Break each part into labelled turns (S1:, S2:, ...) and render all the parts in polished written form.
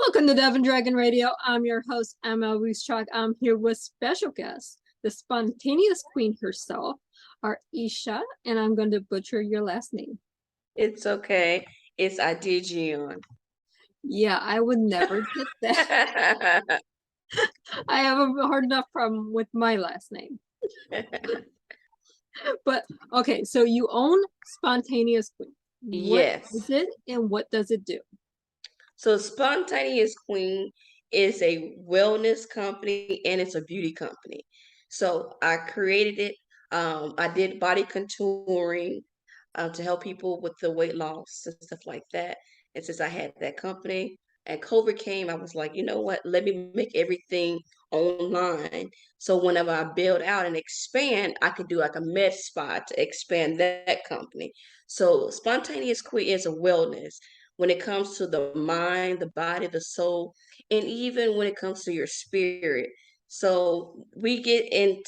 S1: Welcome to Dove and Dragon Radio. I'm your host, M.L.Ruscsak. I'm here with special guest, the spontaneous queen herself, Arshisa, and I'm going to butcher your last name.
S2: It's okay. It's Adejiyan.
S1: Yeah, I would never get that. I have a hard enough problem with my last name. But okay, so you own Spontaneous Queen. What
S2: Yes.
S1: is it and what does it do?
S2: So Spontaneous Queen is a wellness company and it's a beauty company. So I created it. I did body contouring to help people with the weight loss and stuff like that. And since I had that company and COVID came, I was like, you know what? Let me make everything online. So whenever I build out and expand, I could do like a med spa to expand that company. So Spontaneous Queen is a wellness when it comes to the mind, the body, the soul, and even when it comes to your spirit. So we get in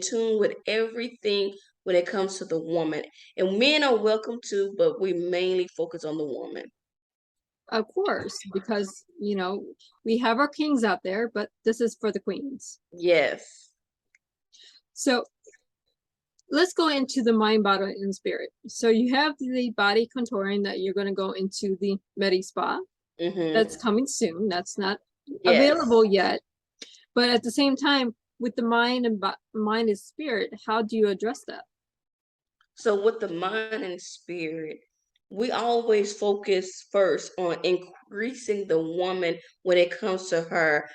S2: tune with everything when it comes to the woman. And men are welcome too, but we mainly focus on the woman.
S1: Of course, because, we have our kings out there, but this is for the queens.
S2: Yes.
S1: So let's go into the mind, body, and spirit. So you have the body contouring that you're going to go into the Medi Spa. That's coming soon. That's not available yet. But at the same time, with the mind and spirit, how do you address that?
S2: So with the mind and spirit, we always focus first on increasing the woman when it comes to her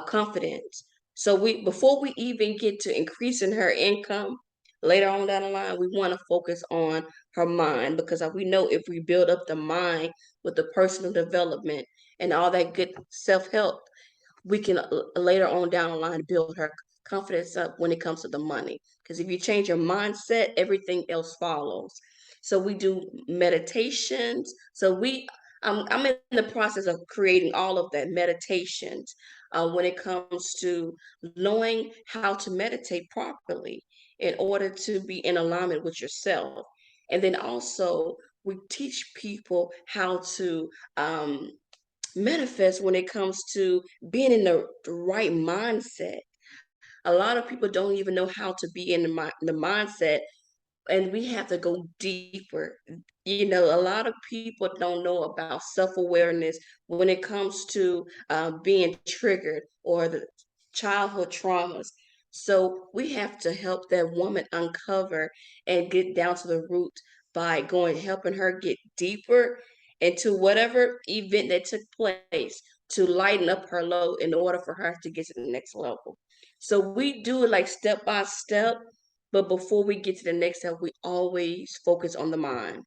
S2: confidence. So before we even get to increasing her income later on down the line, we want to focus on her mind because we know if we build up the mind with the personal development and all that good self-help, we can later on down the line build her confidence up when it comes to the money. Because if you change your mindset, everything else follows. So we do meditations. I'm in the process of creating all of that meditations when it comes to knowing how to meditate properly in order to be in alignment with yourself. And then also we teach people how to manifest when it comes to being in the right mindset. A lot of people don't even know how to be in the mindset, and we have to go deeper. A lot of people don't know about self-awareness when it comes to being triggered or the childhood traumas. So we have to help that woman uncover and get down to the root by helping her get deeper into whatever event that took place to lighten up her load in order for her to get to the next level. So we do it like step by step, but before we get to the next step, we always focus on the mind.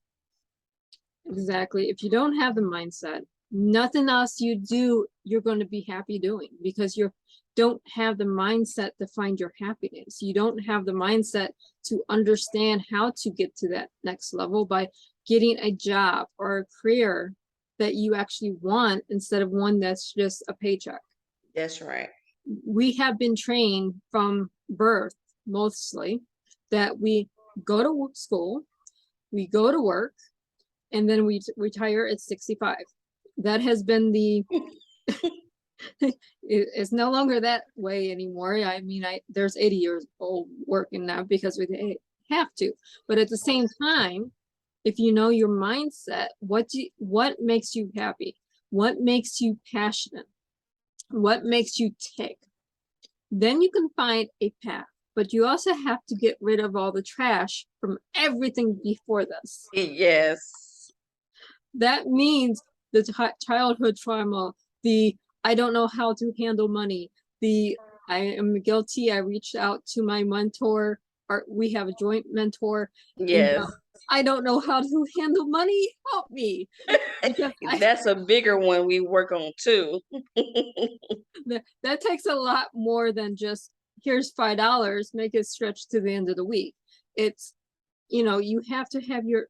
S1: Exactly. If you don't have the mindset, nothing else you do, you're going to be happy doing because you don't have the mindset to find your happiness. You don't have the mindset to understand how to get to that next level by getting a job or a career that you actually want instead of one that's just a paycheck.
S2: That's right.
S1: We have been trained from birth mostly that we go to school, we go to work, and then we retire at 65. That has been it's no longer that way anymore. I mean, there's 80 years old working now because we have to. But at the same time, if you know your mindset, what makes you happy? What makes you passionate? What makes you tick? Then you can find a path. But you also have to get rid of all the trash from everything before this.
S2: Yes.
S1: That means the childhood trauma, the I don't know how to handle money, the I am guilty, I reached out to my mentor, or we have a joint mentor.
S2: Yes.
S1: And, I don't know how to handle money, help me.
S2: That's a bigger one we work on too.
S1: That takes a lot more than just here's $5, make it stretch to the end of the week. It's, you have to have your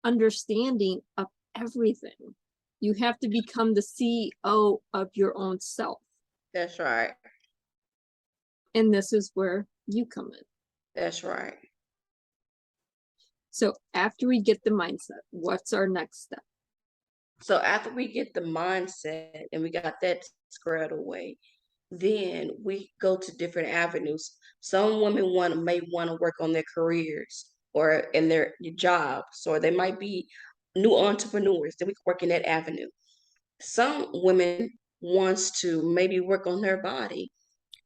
S1: understanding of everything. You have to become the CEO of your own self.
S2: That's right.
S1: And this is where you come in.
S2: That's right.
S1: So after we get the mindset, what's our next step?
S2: So after we get the mindset and we got that squared away, then we go to different avenues. Some women may want to work on their careers or in their jobs, or they might be new entrepreneurs. Then we can work in that avenue. Some women wants to maybe work on their body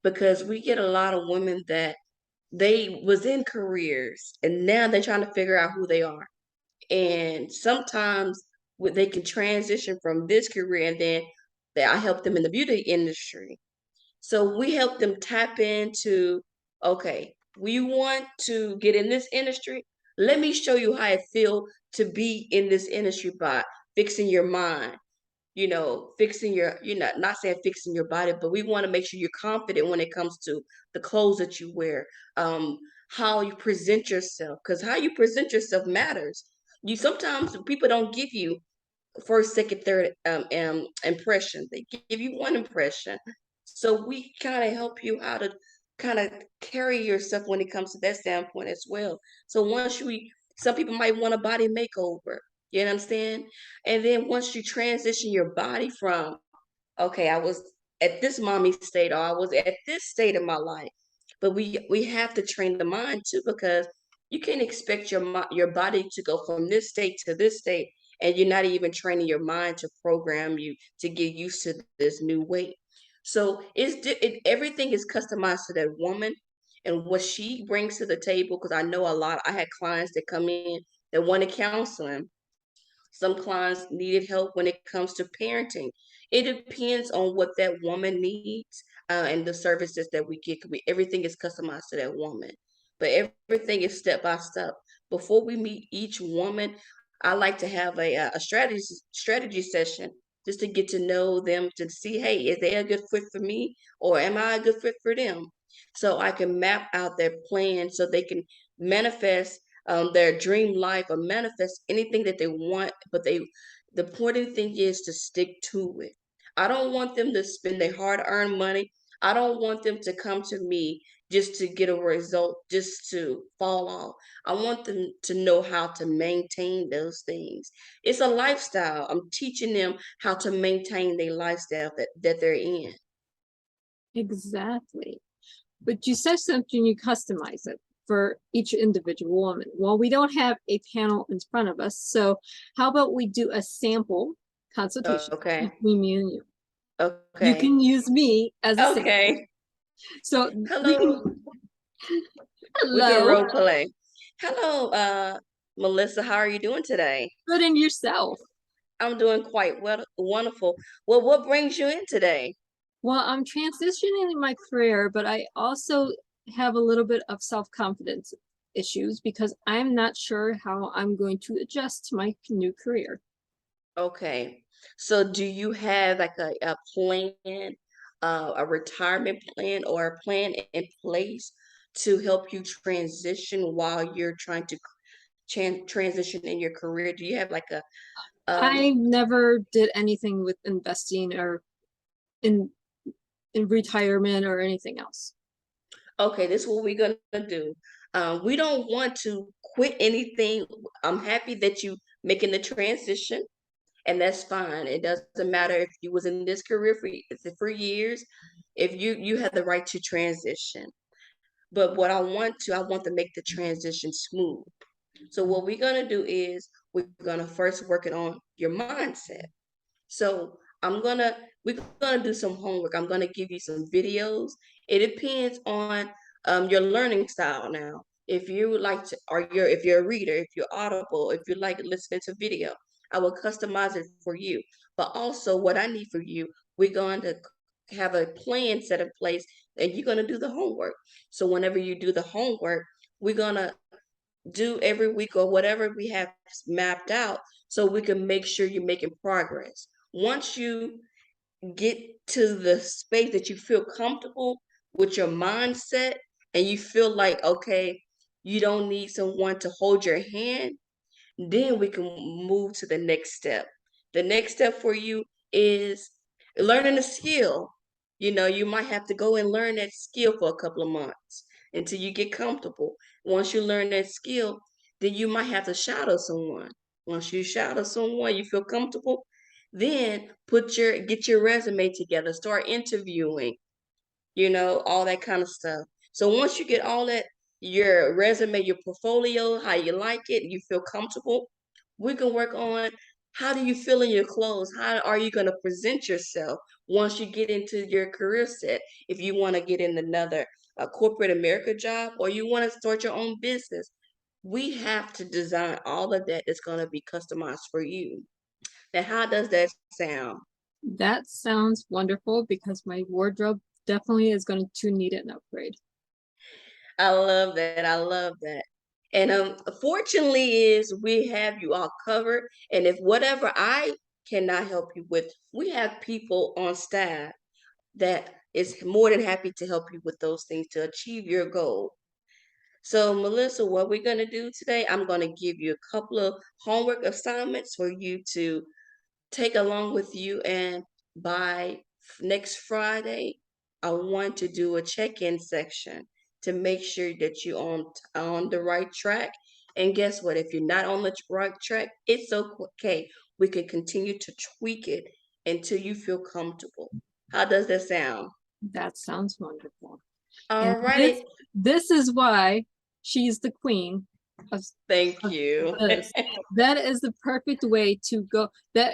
S2: because we get a lot of women that they was in careers and now they're trying to figure out who they are. And sometimes they can transition from this career and then I help them in the beauty industry. So we help them tap into, okay, we want to get in this industry. Let me show you how it feel to be in this industry by fixing your mind, fixing your, not saying fixing your body, but we want to make sure you're confident when it comes to the clothes that you wear, um, how you present yourself, because how you present yourself matters. You sometimes people don't give you first, second, third impression. They give you one impression. So we kind of help you how to kind of carry yourself when it comes to that standpoint as well. So some people might want a body makeover. You understand? And then once you transition your body from, okay, I was at this mommy state or I was at this state of my life. But we have to train the mind too, because you can't expect your body to go from this state to this state and you're not even training your mind to program you to get used to this new weight. So everything is customized to that woman and what she brings to the table. Because I had clients that come in that wanted counseling. Some clients needed help when it comes to parenting. It depends on what that woman needs and the services that we get. Everything is customized to that woman, but everything is step by step. Before we meet each woman, I like to have a strategy session just to get to know them, to see, hey, is they a good fit for me or am I a good fit for them? So I can map out their plan so they can manifest their dream life or manifest anything that they want, but the important thing is to stick to it. I don't want them to spend their hard-earned money. I don't want them to come to me just to get a result, just to fall off. I want them to know how to maintain those things. It's a lifestyle. I'm teaching them how to maintain their lifestyle that they're in.
S1: Exactly. But you said something, you customize it for each individual woman. Well, we don't have a panel in front of us, so how about we do a sample consultation
S2: Okay.
S1: between me and you? You
S2: Okay.
S1: can use me as a sample.
S2: Okay.
S1: So we
S2: Hello.
S1: can,
S2: We can
S1: hello,
S2: role play. Hello, Melissa. How are you doing today?
S1: good in yourself.
S2: I'm doing quite well, wonderful. Well, what brings you in today?
S1: Well, I'm transitioning in my career, but I also have a little bit of self-confidence issues because I'm not sure how I'm going to adjust to my new career.
S2: Okay. So do you have like a plan, a retirement plan or a plan in place to help you transition while you're trying to transition in your career? Do you have like a
S1: I
S2: um
S1: never did anything with investing or in in retirement or anything else.
S2: okay, this is what we're gonna do. We don't want to quit anything. I'm happy that you making the transition, and that's fine. It doesn't matter if you was in this career for years. If you have the right to transition. But I want to make the transition smooth. So what we're gonna do is we're gonna first work it on your mindset. So we're gonna do some homework. I'm gonna give you some videos. It depends on your learning style now. If you would like to, if you're a reader, if you're audible, if you like listening to video, I will customize it for you. But also, what I need for you, we're going to have a plan set in place, and you're gonna do the homework. So whenever you do the homework, we're gonna do every week or whatever we have mapped out so we can make sure you're making progress. Once you get to the space that you feel comfortable with your mindset and you feel like, okay, you don't need someone to hold your hand, then we can move to the next step. The next step for you is learning a skill. You might have to go and learn that skill for a couple of months until you get comfortable. Once you learn that skill, then you might have to shadow someone. Once you shadow someone, you feel comfortable, Then get your resume together, start interviewing, all that kind of stuff. So once you get all that, your resume, your portfolio, how you like it, you feel comfortable, we can work on how do you feel in your clothes? How are you going to present yourself once you get into your career set? If you want to get in another corporate America job or you want to start your own business, we have to design all of that that's going to be customized for you. Now, how does that sound?
S1: That sounds wonderful because my wardrobe definitely is going to need an upgrade.
S2: I love that. I love that. And fortunately is we have you all covered. And if whatever I cannot help you with, we have people on staff that is more than happy to help you with those things to achieve your goal. So Melissa, what we're gonna do today, I'm gonna give you a couple of homework assignments for you to take along with you. And by next Friday, I want to do a check-in section to make sure that you're on the right track. And guess what? If you're not on the right track, it's okay. We can continue to tweak it until you feel comfortable. How does that sound?
S1: That sounds wonderful. And
S2: All righty.
S1: this is why she's the queen of,
S2: Thank
S1: of
S2: you.
S1: this. That is the perfect way to go. That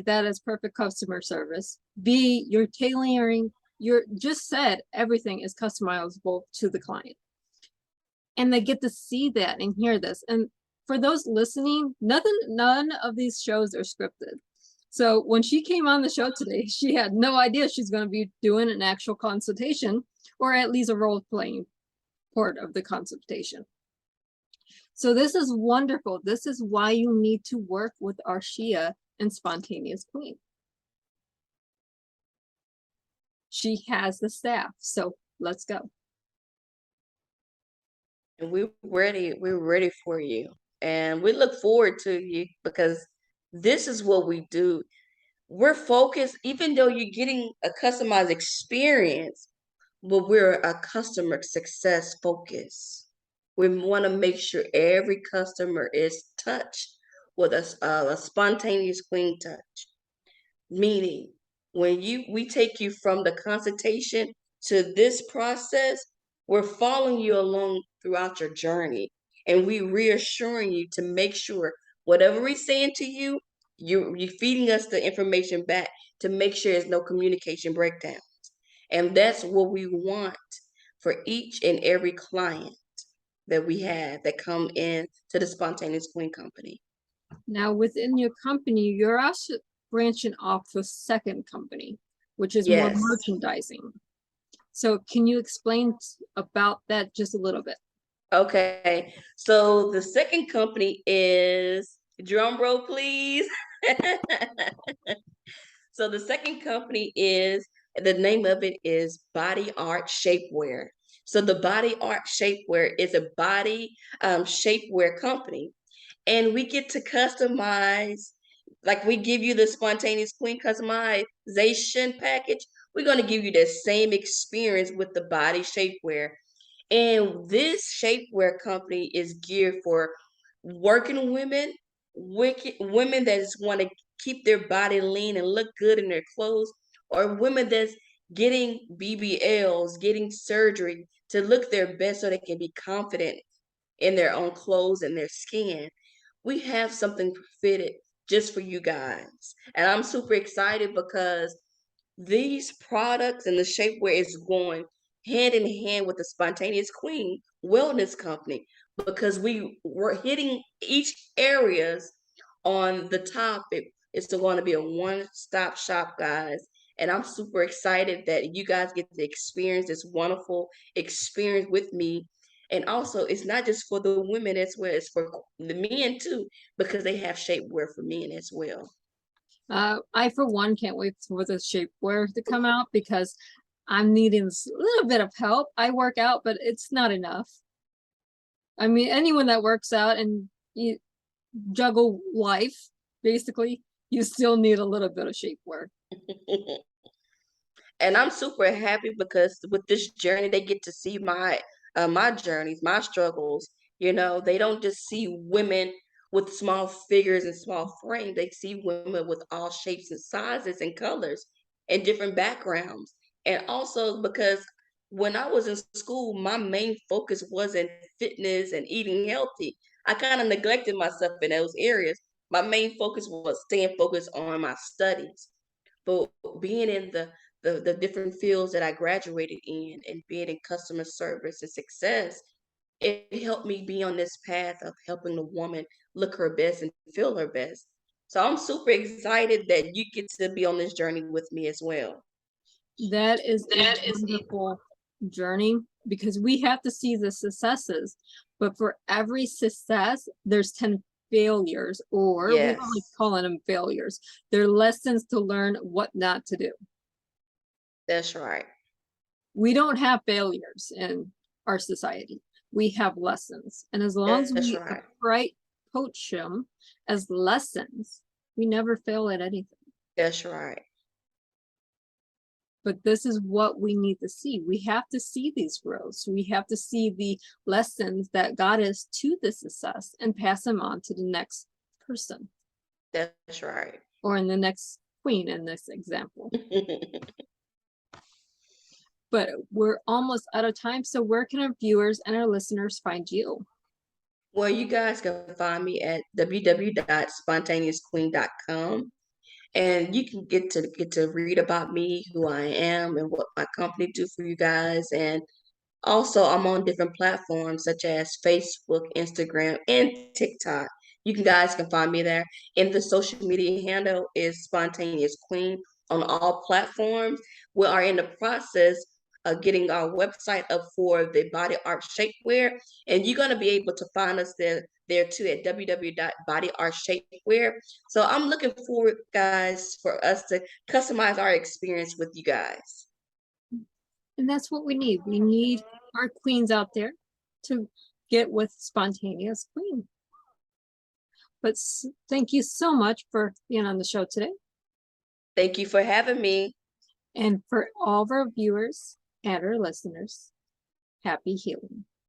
S1: that is perfect customer service. B, you're tailoring, you're just said everything is customizable to the client. And they get to see that and hear this. And for those listening, none of these shows are scripted. So when she came on the show today, she had no idea she's going to be doing an actual consultation or at least a role playing part of the consultation. So this is wonderful. This is why you need to work with Arshia and Spontaneous Queen. She has the staff. So let's go.
S2: And we're ready for you. And we look forward to you because this is what we do. We're focused, even though you're getting a customized experience, but we're a customer success focus. We want to make sure every customer is touched with a spontaneous queen touch. Meaning, when we take you from the consultation to this process, we're following you along throughout your journey, and we reassuring you to make sure whatever we're saying to you, you're feeding us the information back to make sure there's no communication breakdown. And that's what we want for each and every client that we have that come in to the Spontaneous Queen Company.
S1: Now within your company, you're also branching off to a second company, which is more
S2: Yes.
S1: merchandising. So can you explain about that just a little bit?
S2: Okay. So the second company is drum roll, please. So the second company is the name of it is Body Art Shapewear. So the Body Art Shapewear is a body shapewear company, and we get to customize. Like we give you the Spontaneous Queen customization package, we're going to give you the same experience with the body shapewear. And this shapewear company is geared for working women, women that just want to keep their body lean and look good in their clothes, or women that's getting BBLs, getting surgery to look their best so they can be confident in their own clothes and their skin. We have something fitted just for you guys. And I'm super excited because these products and the shapewear is going hand in hand with the Spontaneous Queen Wellness Company because we're hitting each areas on the topic. It's going to be a one-stop shop, guys. And I'm super excited that you guys get to experience this wonderful experience with me. And also, it's not just for the women as well, it's for the men too, because they have shapewear for men as well.
S1: I, for one, can't wait for the shapewear to come out because I'm needing a little bit of help. I work out, but it's not enough. I mean, anyone that works out and you juggle life, basically, you still need a little bit of shapewear.
S2: And I'm super happy because with this journey, they get to see my journeys, my struggles. They don't just see women with small figures and small frames. They see women with all shapes and sizes and colors and different backgrounds. And also because when I was in school, my main focus wasn't fitness and eating healthy. I kind of neglected myself in those areas. My main focus was staying focused on my studies. But being in the different fields that I graduated in and being in customer service and success, it helped me be on this path of helping the woman look her best and feel her best. So I'm super excited that you get to be on this journey with me as well.
S1: That is a wonderful journey because we have to see the successes, but for every success, there's 10 failures, or we don't like
S2: Yes,
S1: calling them failures. They're lessons to learn what not to do.
S2: that's right.
S1: We don't have failures in our society. We have lessons. And as long as
S2: That's
S1: we
S2: right.
S1: approach them as lessons, we never fail at anything.
S2: That's right.
S1: But this is what we need to see. We have to see these growths. We have to see the lessons that got us to the success and pass them on to the next person,
S2: That's right.
S1: or in the next queen in this example. But we're almost out of time. So where can our viewers and our listeners find you?
S2: Well, you guys can find me at www.spontaneousqueen.com, and you can get to read about me, who I am, and what my company do for you guys. And also, I'm on different platforms such as Facebook, Instagram, and TikTok. You can guys can find me there. And the social media handle is Spontaneous Queen on all platforms. We are in the process of getting our website up for the body art shapewear, and you're gonna be able to find us there too at www.bodyartshapewear. So I'm looking forward, guys, for us to customize our experience with you guys.
S1: And that's what we need. We need our queens out there to get with Spontaneous Queen. But thank you so much for being on the show today.
S2: Thank you for having me.
S1: And for all of our viewers and our listeners, happy healing.